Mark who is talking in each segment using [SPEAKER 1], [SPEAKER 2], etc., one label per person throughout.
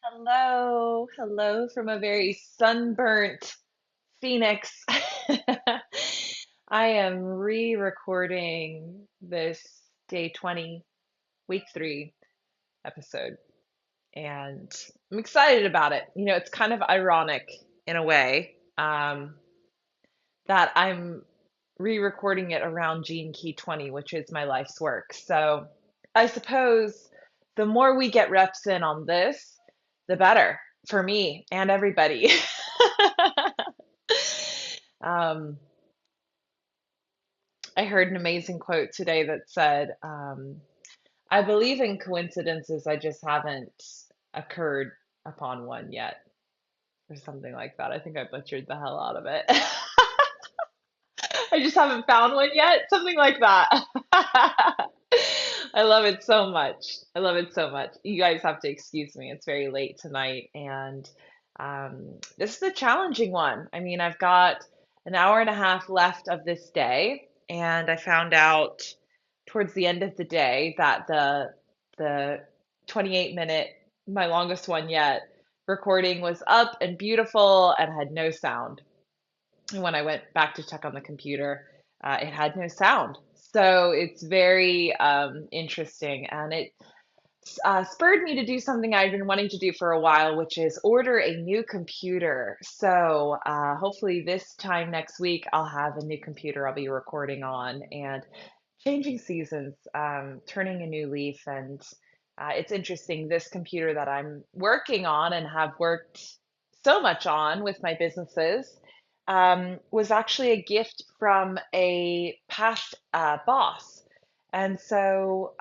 [SPEAKER 1] Hello, hello from a very sunburnt Phoenix. I am re-recording this day 20, week 3 episode, and I'm excited about it. It's kind of ironic in a way, that I'm re-recording it around Gene Key 20, which is my life's work. So I suppose the more we get reps in on this, the better for me and everybody. um, I heard an amazing quote today that said, I believe in coincidences, I just haven't occurred upon one yet, or something like that. I think I butchered the hell out of it. I just haven't found one yet, something like that. I love it so much. I love it so much. You guys have to excuse me. It's very late tonight, and this is a challenging one. I mean, I've got an hour and a half left of this day, and I found out towards the end of the day that the 28-minute, my longest one yet, recording was up and beautiful and had no sound. And when I went back to check on the computer, it had no sound. So it's very interesting. And it spurred me to do something I've been wanting to do for a while, which is order a new computer. So hopefully, this time next week, I'll have a new computer I'll be recording on and changing seasons, turning a new leaf. And it's interesting, this computer that I'm working on and have worked so much on with my businesses was actually a gift from a past boss. And so,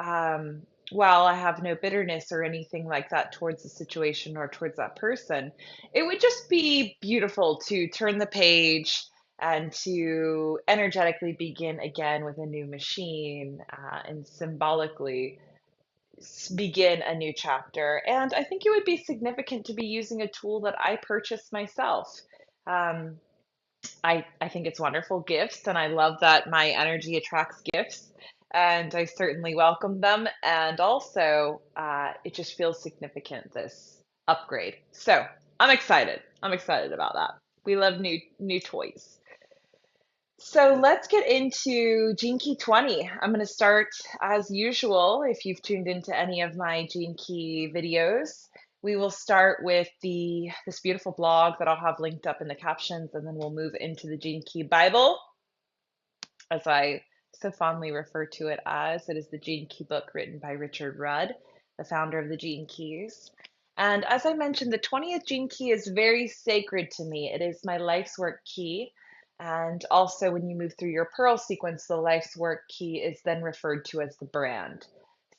[SPEAKER 1] while I have no bitterness or anything like that towards the situation or towards that person, it would just be beautiful to turn the page and to energetically begin again with a new machine, and symbolically begin a new chapter. And I think it would be significant to be using a tool that I purchased myself. Um, I think it's wonderful gifts, and I love that my energy attracts gifts, and I certainly welcome them. And also, it just feels significant, this upgrade. So I'm excited. I'm excited about that. We love new toys. So let's get into Gene Key 20. I'm going to start as usual. If you've tuned into any of my Gene Key videos, we will start with this beautiful blog that I'll have linked up in the captions, and then we'll move into the Gene Key Bible, as I so fondly refer to it as. It is the Gene Key book written by Richard Rudd, the founder of the Gene Keys. And as I mentioned, the 20th Gene Key is very sacred to me. It is my life's work key. And also, when you move through your pearl sequence, the life's work key is then referred to as the brand.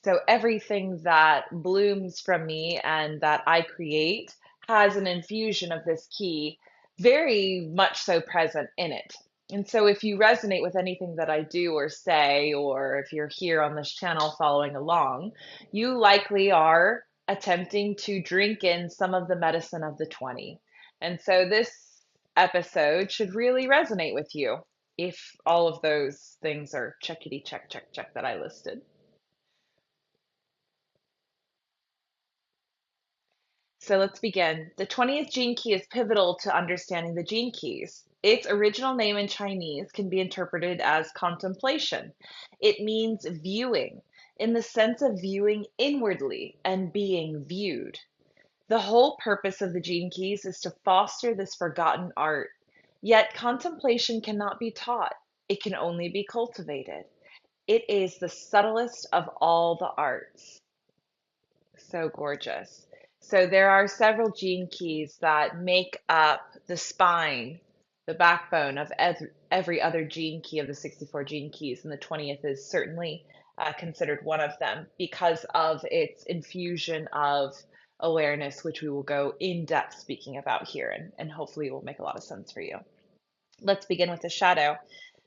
[SPEAKER 1] So everything that blooms from me and that I create has an infusion of this key, very much so present in it. And so, if you resonate with anything that I do or say, or if you're here on this channel following along, you likely are attempting to drink in some of the medicine of the 20. And so, this episode should really resonate with you if all of those things are checkity check, check, check that I listed. So let's begin. The 20th gene key is pivotal to understanding the gene keys. Its original name in Chinese can be interpreted as contemplation. It means viewing, in the sense of viewing inwardly and being viewed. The whole purpose of the gene keys is to foster this forgotten art. Yet contemplation cannot be taught, it can only be cultivated. It is the subtlest of all the arts. So gorgeous. So there are several gene keys that make up the spine, the backbone of every other gene key of the 64 gene keys, and the 20th is certainly considered one of them because of its infusion of awareness, which we will go in depth speaking about here, and hopefully will make a lot of sense for you. Let's begin with the shadow.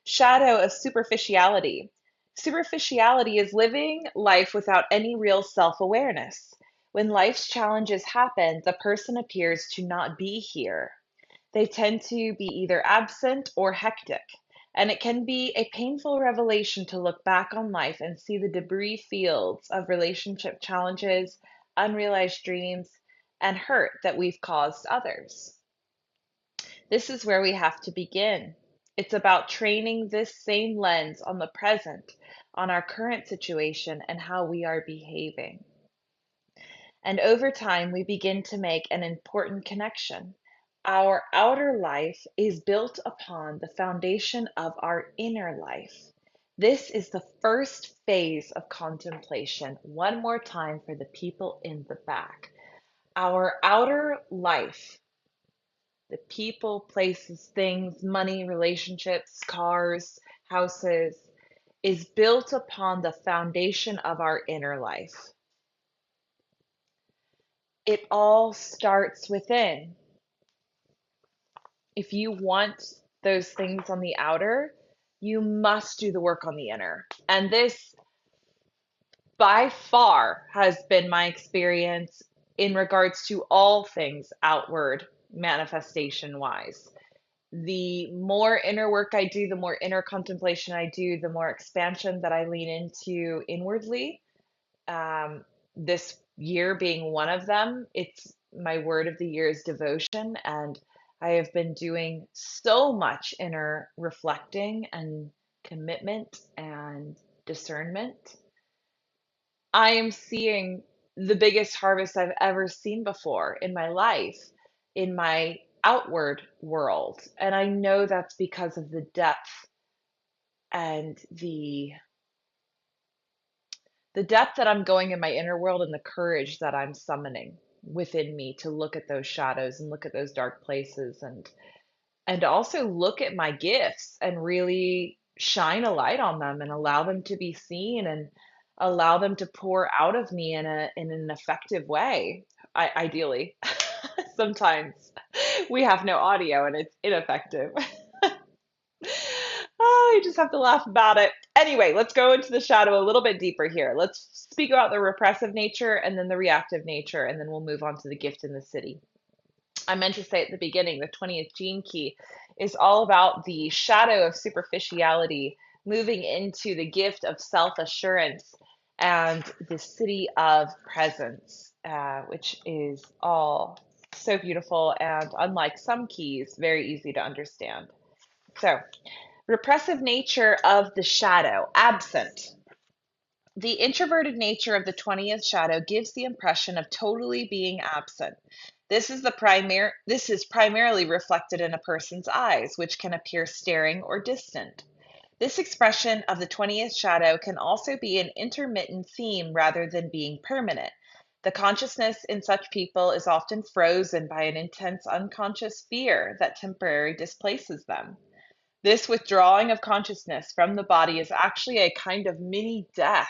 [SPEAKER 1] Shadow of superficiality. Superficiality is living life without any real self awareness. When life's challenges happen, the person appears to not be here. They tend to be either absent or hectic, and it can be a painful revelation to look back on life and see the debris fields of relationship challenges, unrealized dreams, and hurt that we've caused others. This is where we have to begin. It's about training this same lens on the present, on our current situation, and how we are behaving. And over time, we begin to make an important connection. Our outer life is built upon the foundation of our inner life. This is the first phase of contemplation. One more time for the people in the back. Our outer life, the people, places, things, money, relationships, cars, houses, is built upon the foundation of our inner life. It all starts within. If you want those things on the outer, you must do the work on the inner. And this, by far, has been my experience in regards to all things outward manifestation wise. The more inner work I do, the more inner contemplation I do, the more expansion that I lean into inwardly. This year being one of them, it's my word of the year is devotion. And I have been doing so much inner reflecting and commitment and discernment. I am seeing the biggest harvest I've ever seen before in my life, in my outward world. And I know that's because of the depth and the depth that I'm going in my inner world and the courage that I'm summoning within me to look at those shadows and look at those dark places and also look at my gifts and really shine a light on them and allow them to be seen and allow them to pour out of me in an effective way. Ideally, sometimes we have no audio and it's ineffective. Oh, you just have to laugh about it. Anyway, let's go into the shadow a little bit deeper here. Let's speak about the repressive nature and then the reactive nature, and then we'll move on to the gift in the city. I meant to say at the beginning, the 20th gene key is all about the shadow of superficiality moving into the gift of self assurance and the siddhi of presence, which is all so beautiful and, unlike some keys, very easy to understand. So, repressive nature of the shadow, absent. The introverted nature of the 20th shadow gives the impression of totally being absent. This is primarily reflected in a person's eyes, which can appear staring or distant. This expression of the 20th shadow can also be an intermittent theme rather than being permanent. The consciousness in such people is often frozen by an intense unconscious fear that temporarily displaces them. This withdrawing of consciousness from the body is actually a kind of mini death.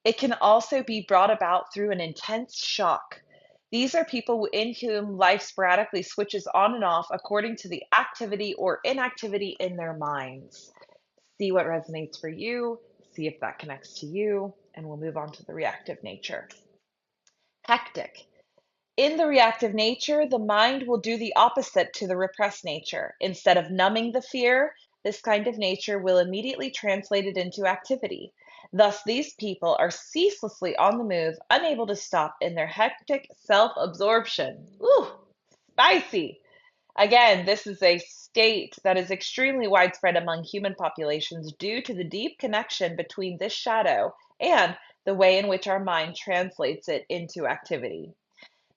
[SPEAKER 1] It can also be brought about through an intense shock. These are people in whom life sporadically switches on and off according to the activity or inactivity in their minds. See what resonates for you, see if that connects to you, and we'll move on to the reactive nature. Hectic. In the reactive nature, the mind will do the opposite to the repressed nature. Instead of numbing the fear, this kind of nature will immediately translate it into activity. Thus, these people are ceaselessly on the move, unable to stop in their hectic self absorption. Ooh, spicy. Again, this is a state that is extremely widespread among human populations due to the deep connection between this shadow and the way in which our mind translates it into activity.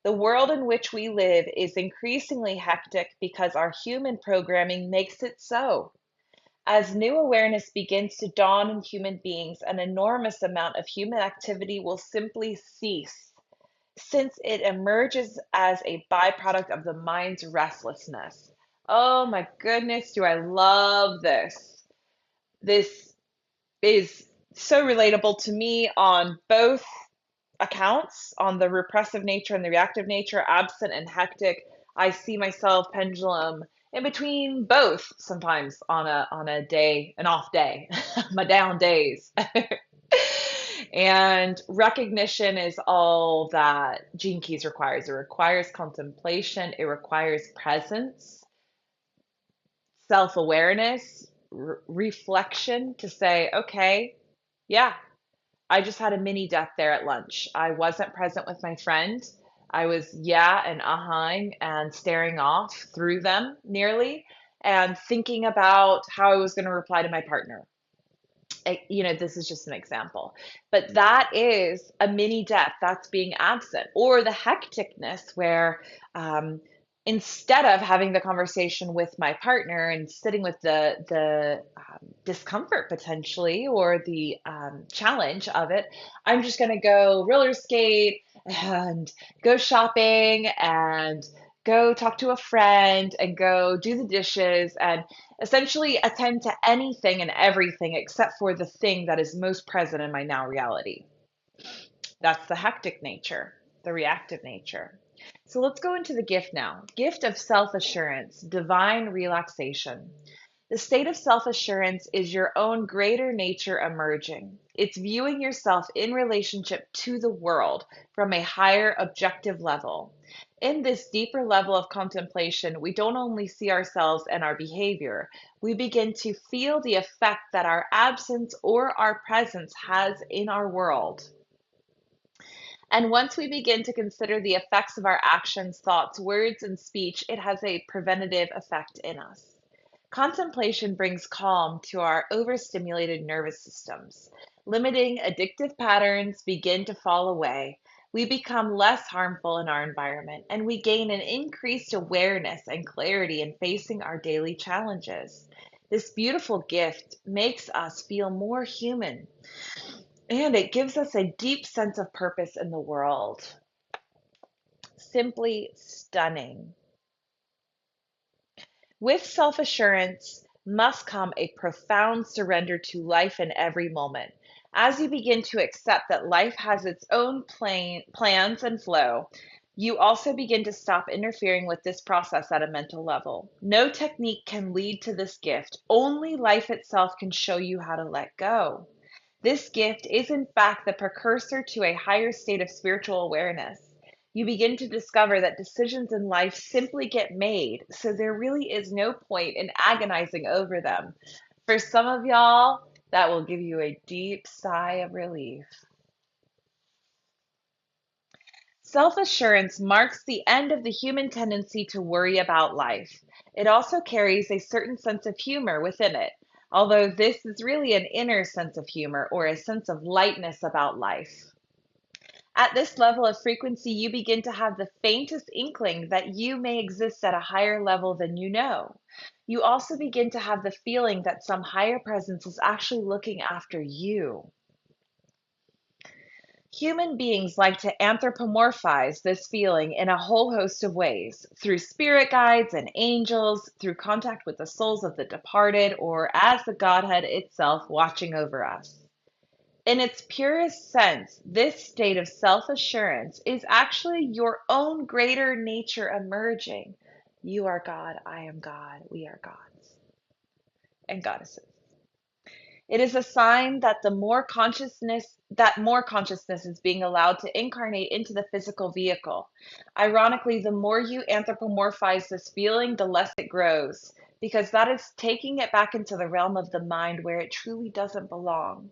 [SPEAKER 1] The world in which we live is increasingly hectic because our human programming makes it so. As new awareness begins to dawn in human beings, an enormous amount of human activity will simply cease, since it emerges as a byproduct of the mind's restlessness. Oh my goodness, do I love this! This is so relatable to me on both accounts, on the repressive nature and the reactive nature, absent and hectic. I see myself pendulum in between both sometimes on a day, an off day, my down days. And recognition is all that Gene Keys requires. It requires contemplation, it requires presence, self-awareness, reflection to say, okay, yeah, I just had a mini death there at lunch. I wasn't present with my friend. I was yeah and ahhing and staring off through them nearly and thinking about how I was going to reply to my partner. This is just an example, but that is a mini death that's being absent, or the hecticness where um, instead of having the conversation with my partner and sitting with the discomfort potentially or the challenge of it, I'm just going to go roller skate and go shopping and go talk to a friend and go do the dishes and essentially attend to anything and everything except for the thing that is most present in my now reality. That's the hectic nature, the reactive nature. So let's go into the gift now. Gift of self assurance, divine relaxation. The state of self assurance is your own greater nature emerging. It's viewing yourself in relationship to the world from a higher objective level. In this deeper level of contemplation, we don't only see ourselves and our behavior, we begin to feel the effect that our absence or our presence has in our world. And once we begin to consider the effects of our actions, thoughts, words, and speech, it has a preventative effect in us. Contemplation brings calm to our overstimulated nervous systems. Limiting addictive patterns begin to fall away. We become less harmful in our environment, and we gain an increased awareness and clarity in facing our daily challenges. This beautiful gift makes us feel more human, and it gives us a deep sense of purpose in the world. Simply stunning. With self assurance must come a profound surrender to life in every moment. As you begin to accept that life has its own plans and flow, you also begin to stop interfering with this process at a mental level. No technique can lead to this gift, only life itself can show you how to let go. This gift is, in fact, the precursor to a higher state of spiritual awareness. You begin to discover that decisions in life simply get made, so there really is no point in agonizing over them. For some of y'all, that will give you a deep sigh of relief. Self assurance marks the end of the human tendency to worry about life. It also carries a certain sense of humor within it, although this is really an inner sense of humor or a sense of lightness about life. At this level of frequency, you begin to have the faintest inkling that you may exist at a higher level than you know. You also begin to have the feeling that some higher presence is actually looking after you. Human beings like to anthropomorphize this feeling in a whole host of ways through spirit guides and angels, through contact with the souls of the departed, or as the Godhead itself watching over us. In its purest sense, this state of self assurance is actually your own greater nature emerging. You are God, I am God, we are gods and goddesses. It is a sign that more consciousness is being allowed to incarnate into the physical vehicle. Ironically, the more you anthropomorphize this feeling, the less it grows, because that is taking it back into the realm of the mind where it truly doesn't belong.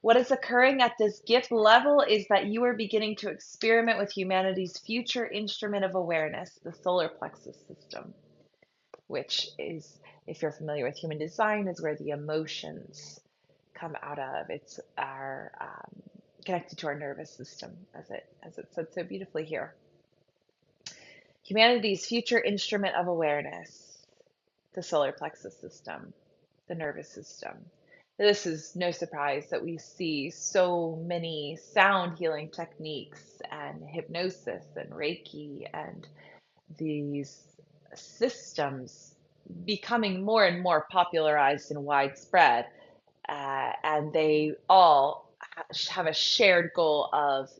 [SPEAKER 1] What is occurring at this gift level is that you are beginning to experiment with humanity's future instrument of awareness, the solar plexus system, which is, if you're familiar with human design, is where the emotions come out of. It's our connected to our nervous system, as it said so beautifully here. Humanity's future instrument of awareness, the solar plexus system, the nervous system. This is no surprise that we see so many sound healing techniques and hypnosis and Reiki and these systems becoming more and more popularized and widespread. And they all have a shared goal of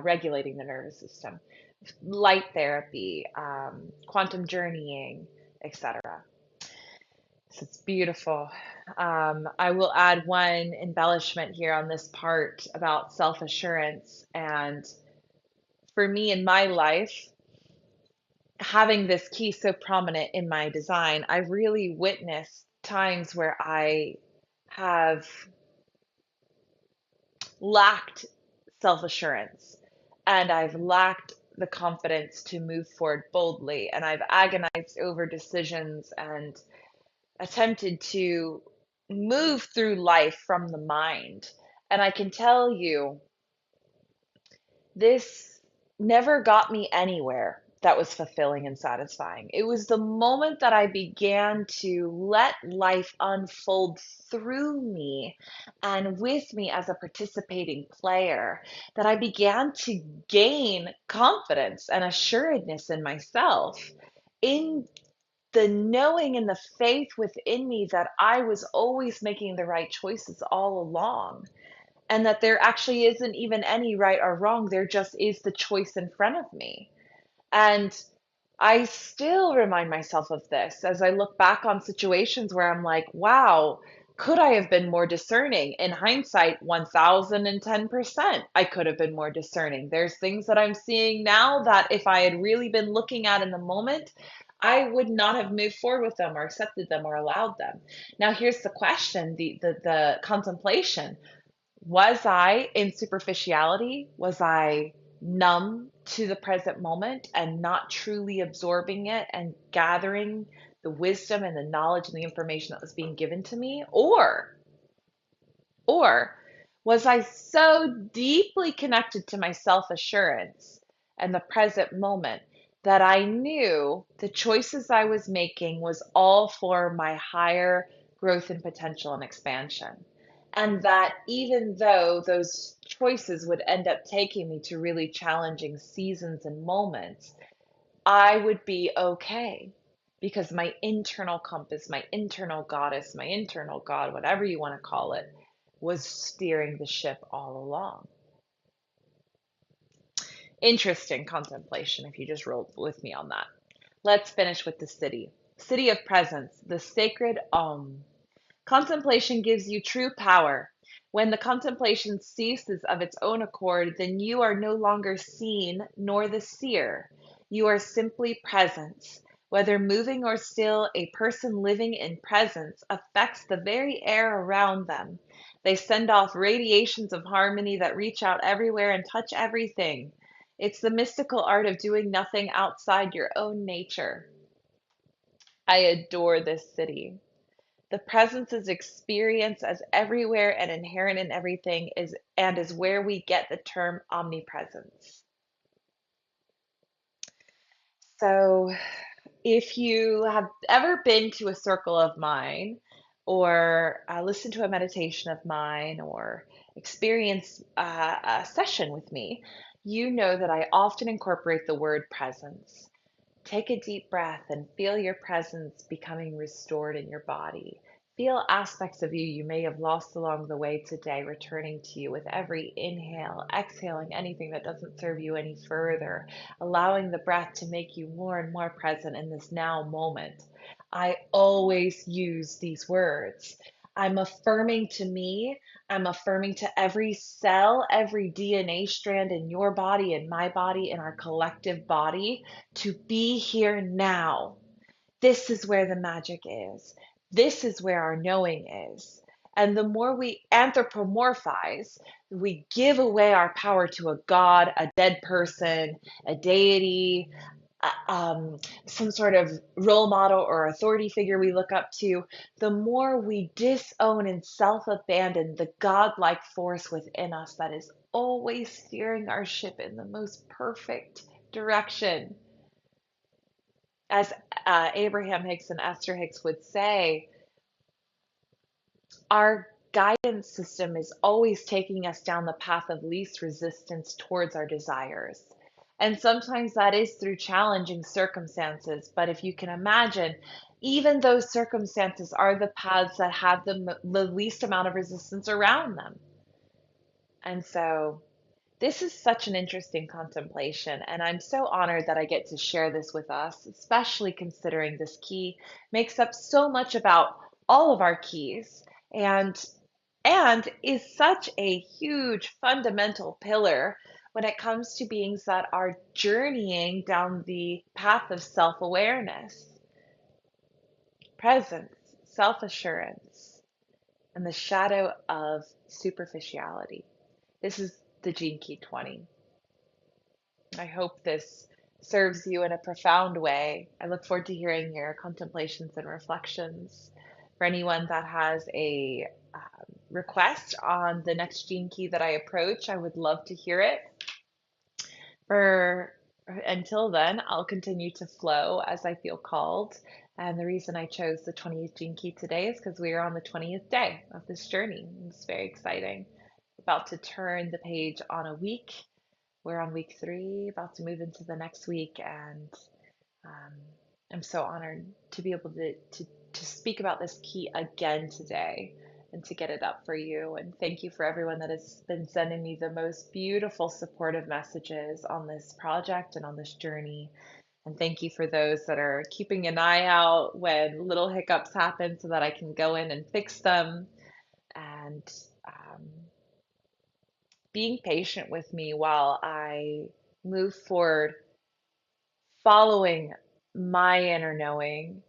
[SPEAKER 1] regulating the nervous system, light therapy, quantum journeying, etc. So it's beautiful. I will add one embellishment here on this part about self assurance. And for me in my life, having this key so prominent in my design, I've really witnessed times where I have lacked self assurance and I've lacked the confidence to move forward boldly. And I've agonized over decisions and attempted to move through life from the mind. And I can tell you, this never got me anywhere that was fulfilling and satisfying. It was the moment that I began to let life unfold through me and with me as a participating player that I began to gain confidence and assuredness in myself, in the knowing and the faith within me that I was always making the right choices all along, and that there actually isn't even any right or wrong. There just is the choice in front of me. And I still remind myself of this as I look back on situations where I'm like, wow, could I have been more discerning? In hindsight, 1010%, I could have been more discerning. There's things that I'm seeing now that if I had really been looking at in the moment, I would not have moved forward with them or accepted them or allowed them. Now, here's the question, the contemplation. Was I in superficiality? Was I numb to the present moment and not truly absorbing it and gathering the wisdom and the knowledge and the information that was being given to me? Or was I so deeply connected to my self-assurance and the present moment that I knew the choices I was making was all for my higher growth and potential and expansion? And that even though those choices would end up taking me to really challenging seasons and moments, I would be okay because my internal compass, my internal goddess, my internal God, whatever you want to call it, was steering the ship all along. Interesting contemplation if you just rolled with me on that. Let's finish with the siddhi. Siddhi of presence, the sacred Om. Contemplation gives you true power. When the contemplation ceases of its own accord, then you are no longer seen nor the seer. You are simply presence. Whether moving or still, a person living in presence affects the very air around them. They send off radiations of harmony that reach out everywhere and touch everything. It's the mystical art of doing nothing outside your own nature. I adore this siddhi. The presence is experienced as everywhere and inherent in everything is where we get the term omnipresence. So if you have ever been to a circle of mine or listened to a meditation of mine or experienced a session with me, you know that I often incorporate the word presence. Take a deep breath and feel your presence becoming restored in your body. Feel aspects of you may have lost along the way today returning to you with every inhale, exhaling anything that doesn't serve you any further, allowing the breath to make you more and more present in this now moment. I always use these words. I'm affirming to me, I'm affirming to every cell, every DNA strand in your body, in my body, in our collective body, to be here now. This is where the magic is. This is where our knowing is. And the more we anthropomorphize, we give away our power to a god, a dead person, a deity, some sort of role model or authority figure we look up to, the more we disown and self abandon the godlike force within us that is always steering our ship in the most perfect direction. As Abraham Hicks and Esther Hicks would say, our guidance system is always taking us down the path of least resistance towards our desires. And sometimes that is through challenging circumstances. But if you can imagine, even those circumstances are the paths that have the least amount of resistance around them. And so this is such an interesting contemplation, and I'm so honored that I get to share this with us, especially considering this key makes up so much about all of our keys and is such a huge fundamental pillar when it comes to beings that are journeying down the path of self-awareness, presence, self-assurance, and the shadow of superficiality. This is the Gene Key 20. I hope this serves you in a profound way. I look forward to hearing your contemplations and reflections. For anyone that has a request on the next gene key that I approach, I would love to hear it. For until then, I'll continue to flow as I feel called. And the reason I chose the 20th gene key today is because we are on the 20th day of this journey. It's very exciting. About to turn the page on a week. We're on week 3, about to move into the next week, and um, I'm so honored to be able to speak about this key again today and to get it up for you. And thank you for everyone that has been sending me the most beautiful supportive messages on this project and on this journey. And thank you for those that are keeping an eye out when little hiccups happen so that I can go in and fix them. And um, being patient with me while I move forward, following my inner knowing,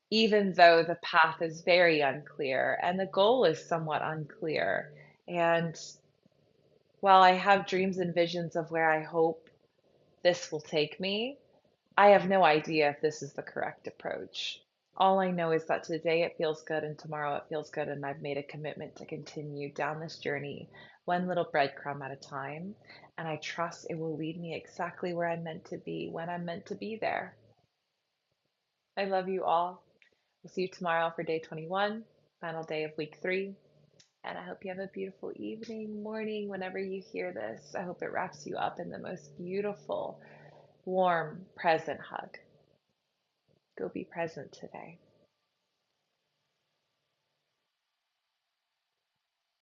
[SPEAKER 1] even though the path is very unclear and the goal is somewhat unclear. And while I have dreams and visions of where I hope this will take me, I have no idea if this is the correct approach. All I know is that today it feels good and tomorrow it feels good, and I've made a commitment to continue down this journey, one little breadcrumb at a time. And I trust it will lead me exactly where I'm meant to be when I'm meant to be there. I love you all. We'll see you tomorrow for day 21, final day of week 3. And I hope you have a beautiful evening, morning, whenever you hear this. I hope it wraps you up in the most beautiful, warm, present hug. Go be present today.